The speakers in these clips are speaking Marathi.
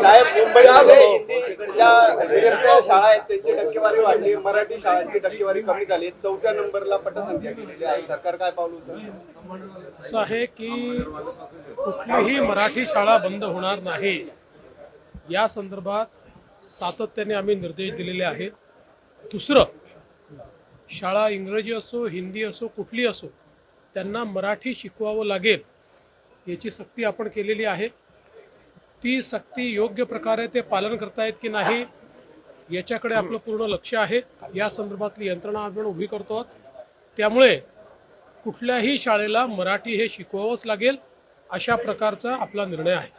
साहेब, मुंबईमध्ये हिंदी ज्या शाळा आहेत त्यांची टक्केवारी वाढली, मराठी शाळांची टक्केवारी कमी झाली, 4थ्या नंबरला पटसंख्या गेलेली आहे. सरकार काय पाऊल उचलतं? असं आहे की कुठलीही मराठी शाळा बंद होणार नाही या संदर्भात सातत्याने आम्ही निर्देश दिलेले आहेत. दुसरं, शाळा इंग्रजी असो हिंदी असो कुठली असो त्यांना मराठी शिकवावं लागेल याची सक्ती आपण केलेली आहे. ती सक्ती योग्य प्रकारे ते पालन करतायत की नाही याच्याकडे आपलं पूर्ण लक्ष आहे. या संदर्भातली यंत्रणा आपण उभी करतो. त्यामुळे कुठल्याही शाळेला मराठी हे शिकवावंच लागेल अशा प्रकारचा आपला निर्णय आहे.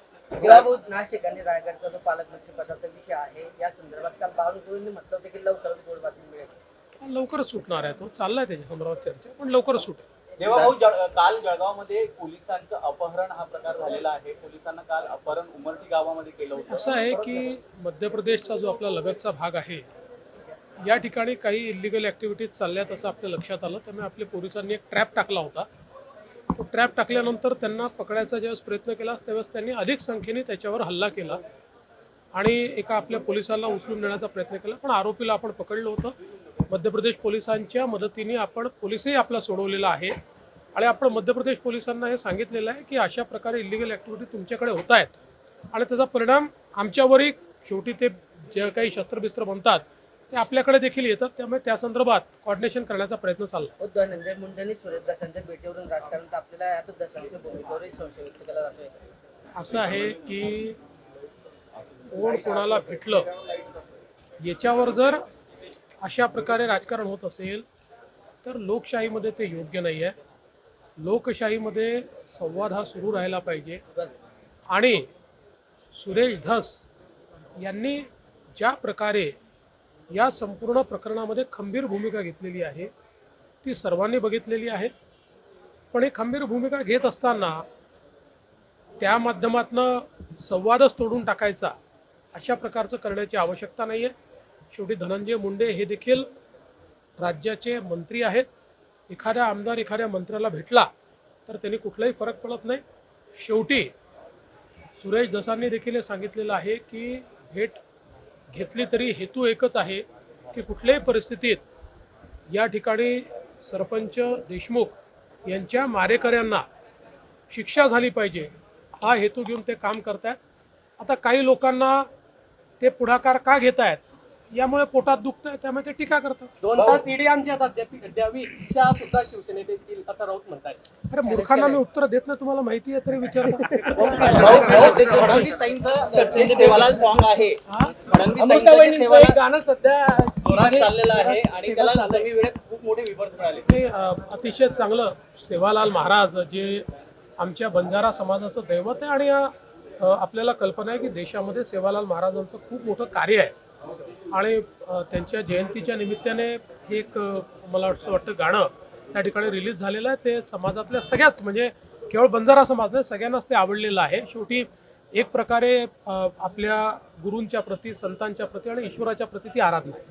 नाशिक आणि रायगडचा जो पालकमंत्री पदाचा विषय आहे या संदर्भात काल बावनकुळेंनी म्हटलं होतं की लवकरच गोड बातमी मिळेल. लवकरच सुटणार आहे, तो चाललाय त्याच्या संदर्भात चर्चा, पण लवकरच सुटेल. देवाभाऊ, काल जळगावमध्ये पोलिसांचं अपहरण हा प्रकार झालेला आहे. पोलिसांना काल अपहरण उमरठी गावामध्ये केलं होतं. असं आहे की मध्य प्रदेशचा जो आपला लगतचा भाग आहे या ठिकाणी काही इलिगल ॲक्टिव्हिटीज चालल्यात असं आपल्या लक्षात आलं. त्यामुळे आपल्या पोलिसांनी एक ट्रॅप टाकला होता. तो ट्रॅप टाकल्यानंतर त्यांना पकडायचा ज्यावेळेस प्रयत्न केला त्यावेळेस त्यांनी अधिक संख्येने त्याच्यावर हल्ला केला आणि एका आपल्या पोलिसाला उचलून नेण्याचा प्रयत्न केला. पण आरोपीला आपण पकडलं होतं. मध्य प्रदेश पोलिसांच्या मदतीने आपण पोलिसही आपला सोडवलेला आहे आणि आपण मध्य प्रदेश पोलिसांना हे सांगितलेलं आहे की अशा प्रकारे इलिगल ॲक्टिव्हिटी तुमच्याकडे होत आहेत आणि त्याचा परिणाम आमच्यावरही, शेवटी ते जे काही शस्त्रबिस्त्र बनतात ते आपल्याकडे देखील येतात. त्यामुळे त्या संदर्भात कोऑर्डिनेशन करण्याचा प्रयत्न चालला. धनंजय मुंडेंनी सुरेश दसांच्या भेटीवरून राजकारण आपल्याला आता दसांच्या भूमिकेवरही संशय व्यक्त केला जातोय. असं आहे की कोण कोणाला भेटलं याच्यावर जर अशा प्रकारे राजकारण होत असेल तर लोकशाहीमध्ये ते योग्य नाही आहे. लोकशाहीमध्ये संवाद हा सुरू राहायला पाहिजे आणि सुरेश धस यांनी ज्या प्रकारे या संपूर्ण प्रकरणामध्ये खंबीर भूमिका घेतलेली आहे ती सर्वांनी बघितलेली आहे. पण ही खंबीर भूमिका घेत असताना त्या माध्यमातनं संवादच तोडून टाकायचा अशा प्रकारचं करण्याची आवश्यकता नाही आहे. शेवटी धनंजय मुंडे हे देखील राज्याचे मंत्री आहेत. एखाद्या आमदार एखाद्या मंत्र्याला भेटला तर त्यांनी कुठलाही फरक पडत नाही. शेवटी सुरेश धसांनी देखील हे सांगितलेलं आहे की भेट घेतली तरी हेतू एकच आहे की कुठल्याही परिस्थितीत या ठिकाणी सरपंच देशमुख यांच्या मारेकऱ्यांना शिक्षा झाली पाहिजे हा हेतू घेऊन ते काम करतात. आता काही लोकांना ते पुढाकार का घेत आहेत यामुळे पोटात दुखतंय त्यामुळे ते टीका करतात. 2 तास ईडी आमच्या हातात द्यावी इच्छा सुद्धा शिवसेनेत येतील असं राऊत म्हणताय. अरे मूर्खांना मी उत्तर देत नाही, तुम्हाला माहिती आहे तरी विचारता. फडणवीस सेवालाल सॉन्ग आहे. अमृताबाईंचं एक गाणं सध्या जोरात चाललेलं आहे आणि त्याला नवी वेळेत खूप मोठे विपर्क मिळाले. ते अतिशय चांगलं सेवालाल महाराज जे आमच्या बंजारा समाजाचं दैवत आहे आणि आपल्याला कल्पना आहे की देशामध्ये सेवालाल महाराजांचं खूप मोठं कार्य आहे आणि त्यांच्या जयंतीच्या निमित्ताने एक मला असं वाटतं गाणं त्या ठिकाणी रिलीज झालेलं आहे. ते समाजातल्या सगळ्याच, म्हणजे केवळ बंजारा समाज नाही, सगळ्यांनाच ते आवडलेलं आहे. शेवटी एक प्रकारे आपल्या गुरूंच्या प्रती, संतांच्या प्रती आणि ईश्वराच्या प्रती ती आराधना आहे.